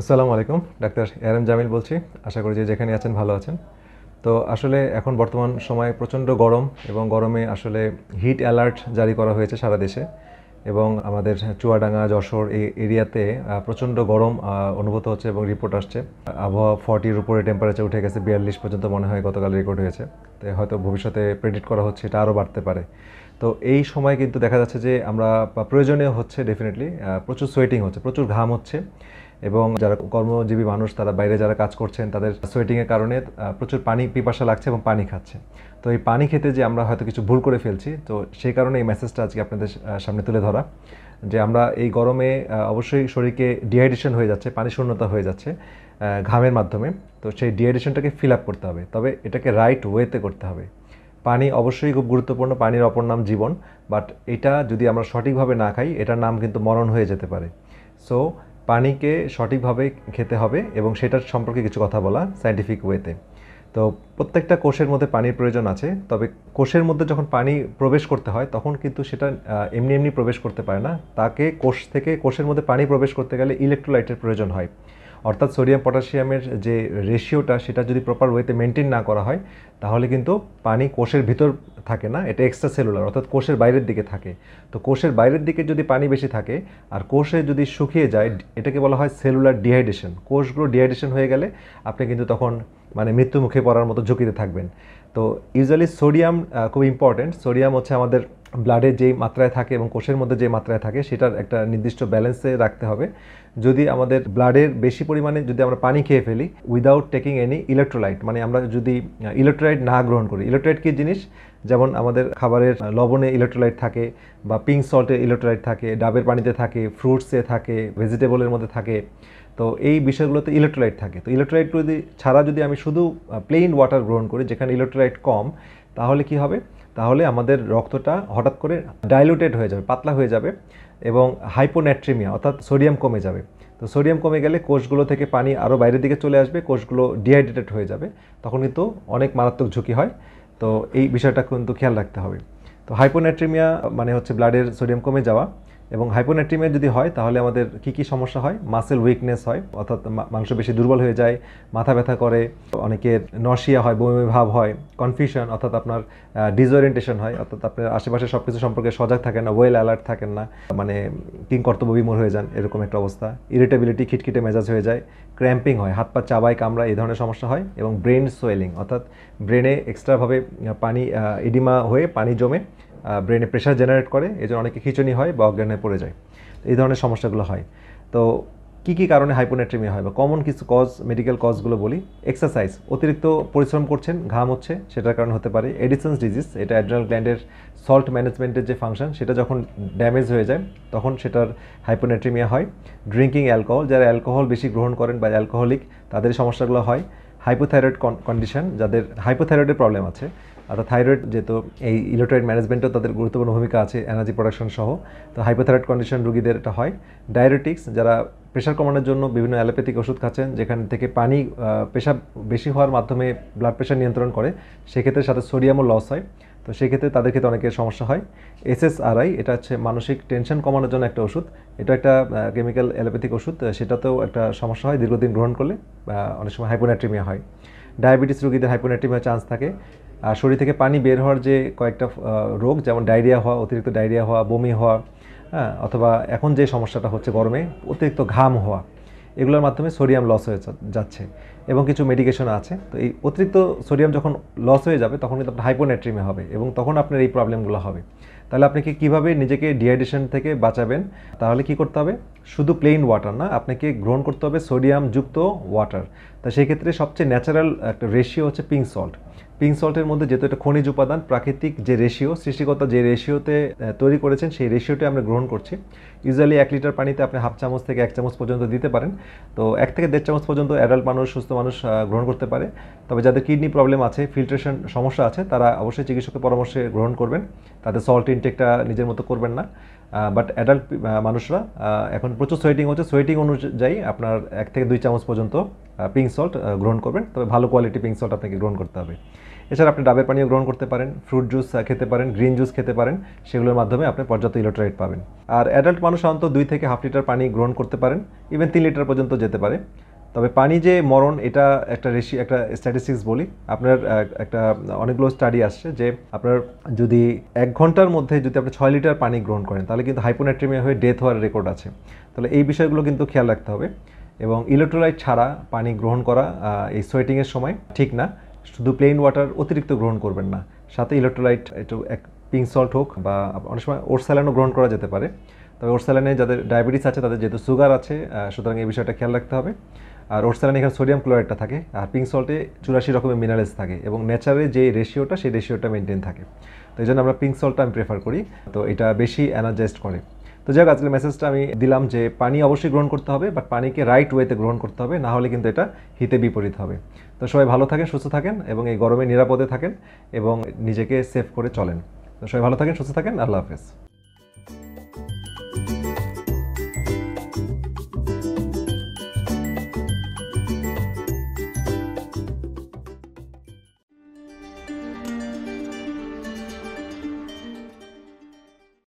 আসসালামু আলাইকুম। Doctor ARM Jamil বলছি। আশা করি যে যেখানে আছেন ভালো আছেন। তো আসলে এখন বর্তমান সময়ে প্রচণ্ড গরম এবং গরমে আসলে হিট অ্যালার্ট জারি করা হয়েছে সারা দেশে এবং আমাদের চুয়াডাঙ্গা, যশোর এই এরিয়াতে প্রচণ্ড গরম অনুভূত হচ্ছে এবং রিপোর্ট আসছে। আবহাওয়া 40-র উপরে টেম্পারেচার উঠে গেছে, 42 পর্যন্ত মনে হয় গতকাল রেকর্ড হয়েছে। তো হয়তো ভবিষ্যতে প্রেডিক্ট করা হচ্ছে এটা আরও বাড়তে পারে। তো এই সময় কিন্তু দেখা যাচ্ছে যে আমরা প্রয়োজনীয় হচ্ছে ডেফিনেটলি প্রচুর সোয়েটিং হচ্ছে, প্রচুর ঘাম হচ্ছে এবং যারা কর্মজীবী মানুষ তারা বাইরে যারা কাজ করছেন তাদের সোয়েটিংয়ের কারণে প্রচুর পানি পিপাসা লাগছে এবং পানি খাচ্ছে। তো এই পানি খেতে যে আমরা হয়তো কিছু ভুল করে ফেলছি, তো সেই কারণে এই মেসেজটা আজকে আপনাদের সামনে তুলে ধরা যে আমরা এই গরমে অবশ্যই শরীরকে ডিহাইড্রেশন হয়ে যাচ্ছে, পানি শূন্যতা হয়ে যাচ্ছে ঘামের মাধ্যমে। তো সেই ডিহাইড্রেশনটাকে ফিল আপ করতে হবে, তবে এটাকে রাইট ওয়েতে করতে হবে। পানি অবশ্যই খুব গুরুত্বপূর্ণ, পানির অপর নাম জীবন, বাট এটা যদি আমরা সঠিকভাবে না খাই এটার নাম কিন্তু মরণ হয়ে যেতে পারে। সো পানিকে সঠিকভাবে খেতে হবে এবং সেটার সম্পর্কে কিছু কথা বলা সায়েন্টিফিক ওয়েতে। তো প্রত্যেকটা কোষের মধ্যে পানির প্রয়োজন আছে, তবে কোষের মধ্যে যখন পানি প্রবেশ করতে হয় তখন কিন্তু সেটা এমনি এমনি প্রবেশ করতে পারে না। তাকে কোষ থেকে কোষের মধ্যে পানি প্রবেশ করতে গেলে ইলেকট্রোলাইটের প্রয়োজন হয়। অর্থাৎ সোডিয়াম পটাশিয়ামের যে রেশিওটা সেটা যদি প্রপার ওয়েতে মেনটেন না করা হয় তাহলে কিন্তু পানি কোষের ভিতর থাকে না, এটা এক্সট্রা সেলুলার অর্থাৎ কোষের বাইরের দিকে থাকে। তো কোষের বাইরের দিকে যদি পানি বেশি থাকে আর কোষে যদি শুকিয়ে যায় এটাকে বলা হয় সেলুলার ডিহাইড্রেশন। কোষগুলো ডিহাইড্রেশন হয়ে গেলে আপনি কিন্তু তখন মৃত্যু মুখে পড়ার মতো ঝুঁকিতে থাকবেন। তো ইউজুয়ালি সোডিয়াম খুব ইম্পর্টেন্ট। সোডিয়াম হচ্ছে আমাদের ব্লাডে যেই মাত্রায় থাকে এবং কোষের মধ্যে যে মাত্রায় থাকে সেটার একটা নির্দিষ্ট ব্যালেন্সে রাখতে হবে। যদি আমাদের ব্লাডের বেশি পরিমাণে যদি আমরা পানি খেয়ে ফেলি উইদাউট টেকিং এনি ইলেকট্রোলাইট, আমরা যদি ইলেকট্রোলাইট না গ্রহণ করি, ইলেকট্রোলাইট কী জিনিস, যেমন আমাদের খাবারের লবণে ইলেকট্রোলাইট থাকে বা পিঙ্ক সল্টে ইলেকট্রোলাইট থাকে, ডাবের পানিতে থাকে, ফ্রুটসে থাকে, ভেজিটেবলের মধ্যে থাকে। তো এই বিষয়গুলোতে ইলেকট্রোলাইট থাকে। তো ইলেকট্রোলাইট ছাড়া যদি আমি শুধু প্লেইন ওয়াটার গ্রহণ করি যেখানে ইলেকট্রোলাইট কম, তাহলে কি হবে, তাহলে আমাদের রক্তটা হঠাৎ করে ডাইলুটেড হয়ে যাবে, পাতলা হয়ে যাবে এবং হাইপোন্যাট্রিমিয়া অর্থাৎ সোডিয়াম কমে যাবে। তো সোডিয়াম কমে গেলে কোষগুলো থেকে পানি আরও বাইরের দিকে চলে আসবে, কোষগুলো ডিহাইড্রেটেড হয়ে যাবে, তখন কিন্তু অনেক মারাত্মক ঝুঁকি হয়। তো এই বিষয়টা কিন্তু খেয়াল রাখতে হবে। তো হাইপোন্যাট্রিমিয়া মানে হচ্ছে ব্লাডের সোডিয়াম কমে যাওয়া, এবং হাইপোন্যাট্রিমিয়া যদি হয় তাহলে আমাদের কী কী সমস্যা হয়, মাসেল উইকনেস হয় অর্থাৎ মাংস বেশি দুর্বল হয়ে যায়, মাথা ব্যথা করে, অনেকের নশিয়া হয়, বমি ভাব হয়, কনফিউশন অর্থাৎ আপনার ডিসওরিয়েন্টেশন হয়, অর্থাৎ আপনার আশেপাশে সব কিছু সম্পর্কে সজাগ থাকেন না, ওয়েল অ্যালার্ট থাকেন না, কিং কর্তব্য বিমূঢ় হয়ে যান, এরকম একটা অবস্থা। ইরিটেবিলিটি, খিটখিটে মেজাজ হয়ে যায়, ক্র্যাম্পিং হয়, হাত পা চাবায় কামড়া, এই ধরনের সমস্যা হয়, এবং ব্রেন সোয়েলিং অর্থাৎ ব্রেনে এক্সট্রাভাবে পানি এডিমা হয়ে পানি জমে ব্রেনে প্রেশার জেনারেট করে, এই জন্য অনেকে খিঁচুনি হয় বা অজ্ঞান হয়ে পড়ে যায়। এই ধরনের সমস্যাগুলো হয়। তো কী কী কারণে হাইপোন্যাট্রিমিয়া হয় বা কমন কিছু মেডিকেল কজগুলো বলি। এক্সারসাইজ, অতিরিক্ত পরিশ্রম করছেন, ঘাম হচ্ছে, সেটার কারণে হতে পারে। এডিসন্স ডিজিজ, এটা অ্যাড্রিনাল গ্ল্যান্ডের সল্ট ম্যানেজমেন্টের যে ফাংশন সেটা যখন ড্যামেজ হয়ে যায় তখন সেটার হাইপোন্যাট্রিমিয়া হয়। ড্রিঙ্কিং অ্যালকোহল, যারা অ্যালকোহল বেশি গ্রহণ করেন বা অ্যালকোহলিক তাদের সমস্যাগুলো হয়। হাইপোথাইরয়েড কন্ডিশন, যাদের হাইপোথাইরয়েডের প্রবলেম আছে, অর্থাৎ থাইরয়েড যেহেতু এই ইলেকট্রোলাইট ম্যানেজমেন্টেও তাদের গুরুত্বপূর্ণ ভূমিকা আছে, এনার্জি প্রোডাকশন সহ, তো হাইপোথাইরয়েড কন্ডিশন রোগীদের এটা হয়। ডায়াবেটিক্স, যারা প্রেশার কমানোর জন্য বিভিন্ন অ্যালোপ্যাথিক ওষুধ খাচ্ছেন যেখান থেকে পানি পেশাব বেশি হওয়ার মাধ্যমে ব্লাড প্রেশার নিয়ন্ত্রণ করে, সেক্ষেত্রে সাথে সোডিয়ামও লস হয়, তো সেক্ষেত্রে তাদের ক্ষেত্রে অনেকের সমস্যা হয়। এসএসআরআই, এটা হচ্ছে মানসিক টেনশন কমানোর জন্য একটা ওষুধ, এটা একটা কেমিক্যাল অ্যালোপ্যাথিক ওষুধ, সেটাতেও একটা সমস্যা হয় দীর্ঘদিন গ্রহণ করলে, অনেক সময় হাইপোন্যাট্রিমিয়া হয়। ডায়াবেটিস রোগীদের হাইপোন্যাট্রিমিয়ার চান্স থাকে। আর শরীর থেকে পানি বের হওয়ার যে কয়েকটা রোগ, যেমন ডায়রিয়া হওয়া, অতিরিক্ত ডায়রিয়া হওয়া, বমি হওয়া, হ্যাঁ, অথবা এখন যে সমস্যাটা হচ্ছে গরমে অতিরিক্ত ঘাম হওয়া, এগুলোর মাধ্যমে সোডিয়াম লস হয়ে যাচ্ছে এবং কিছু মেডিকেশন আছে। তো এই অতিরিক্ত সোডিয়াম যখন লস হয়ে যাবে তখন কিন্তু আপনার হাইপোন্যাট্রিমিয়া হবে এবং তখন আপনার এই প্রবলেমগুলো হবে। তাহলে আপনাকে কীভাবে নিজেকে ডিহাইড্রেশন থেকে বাঁচাবেন, তাহলে কি করতে হবে, শুধু প্লেইন ওয়াটার না, আপনাকে গ্রহণ করতে হবে সোডিয়ামযুক্ত ওয়াটার। তা সেই ক্ষেত্রে সবচেয়ে ন্যাচারাল একটা রেশিও হচ্ছে পিঙ্ক সল্ট। পিঙ্ক সল্টের মধ্যে যেহেতু এটা খনিজ উপাদান, প্রাকৃতিক যে রেশিও, সৃষ্টিকর্তা যে রেশিওতে তৈরি করেছেন সেই রেশিওতে আমরা গ্রহণ করছি। ইউজুয়ালি 1 লিটার পানিতে আপনি হাফ চামচ থেকে 1 চামচ পর্যন্ত দিতে পারেন। তো 1 থেকে 1.5 চামচ পর্যন্ত অ্যাডাল্ট মানুষ, সুস্থ মানুষ গ্রহণ করতে পারে। তবে যাদের কিডনি প্রবলেম আছে, ফিল্ট্রেশন সমস্যা আছে, তারা অবশ্যই চিকিৎসকের পরামর্শে গ্রহণ করবেন, তাদের সল্ট ইনটেকটা নিজের মতো করবেন না। বাট অ্যাডাল্ট মানুষরা এখন প্রচুর সোয়েটিং হচ্ছে, সোয়েটিং অনুযায়ী আপনার 1 থেকে 2 চামচ পর্যন্ত পিঙ্ক সল্ট গ্রহণ করবেন, তবে ভালো কোয়ালিটি পিঙ্ক সল্ট আপনাকে গ্রহণ করতে হবে। এছাড়া আপনি ডাবের পানীয় গ্রহণ করতে পারেন, ফ্রুট জুস খেতে পারেন, গ্রিন জুস খেতে পারেন, সেগুলোর মাধ্যমে আপনি পর্যাপ্ত ইলেকট্রোলাইট পাবেন। আর অ্যাডাল্ট মানুষ অন্তত 2 থেকে হাফ লিটার পানি গ্রহণ করতে পারেন, ইভেন 3 লিটার পর্যন্ত যেতে পারে। তবে পানি যে মরণ, এটা একটা স্ট্যাটিস্টিক্স বলি, আপনার একটা অনেকগুলো স্টাডি আসছে যে আপনার যদি 1 ঘন্টার মধ্যে যদি আপনি 6 লিটার পানি গ্রহণ করেন তাহলে কিন্তু হাইপোনাট্রিমিয়া হয়ে ডেথ হওয়ার রেকর্ড আছে। তাহলে এই বিষয়গুলো কিন্তু খেয়াল রাখতে হবে। এবং ইলেকট্রোলাইট ছাড়া পানি গ্রহণ করা এই সোয়েটিংয়ের সময় ঠিক না। শুধু প্লেন ওয়াটার অতিরিক্ত গ্রহণ করবেন না, সাথে ইলেকট্রোলাইট একটু পিঙ্ক সল্ট হোক বা অনেক সময় ওরসালাইনও গ্রহণ করা যেতে পারে। তবে ওরসালাইনে যাদের ডায়াবেটিস আছে তাদের যেহেতু সুগার আছে, সুতরাং এই বিষয়টা খেয়াল রাখতে হবে। আর ওরসালাইনে এখানে সোডিয়াম ক্লোরাইডটা থাকে, আর পিঙ্ক সল্টে 84 রকমের মিনারেলস থাকে এবং নেচারে যে রেশিওটা সেই রেশিওটা মেনটেন থাকে। তো এই জন্য আমরা পিঙ্ক সল্টটা আমি প্রেফার করি, তো এটা বেশি এনার্জাইজড করে। তো যাই হোক, আজকের মেসেজটা আমি দিলাম যে পানি অবশ্যই গ্রহণ করতে হবে, বাট পানিকে রাইট ওয়েতে গ্রহণ করতে হবে, না হলে কিন্তু এটা হিতে বিপরীত হবে। তো সবাই ভালো থাকেন, সুস্থ থাকেন এবং এই গরমে নিরাপদে থাকেন এবং নিজেকে সেফ করে চলেন। তো সবাই ভালো থাকেন, সুস্থ থাকেন, আল্লাহ হাফেজ।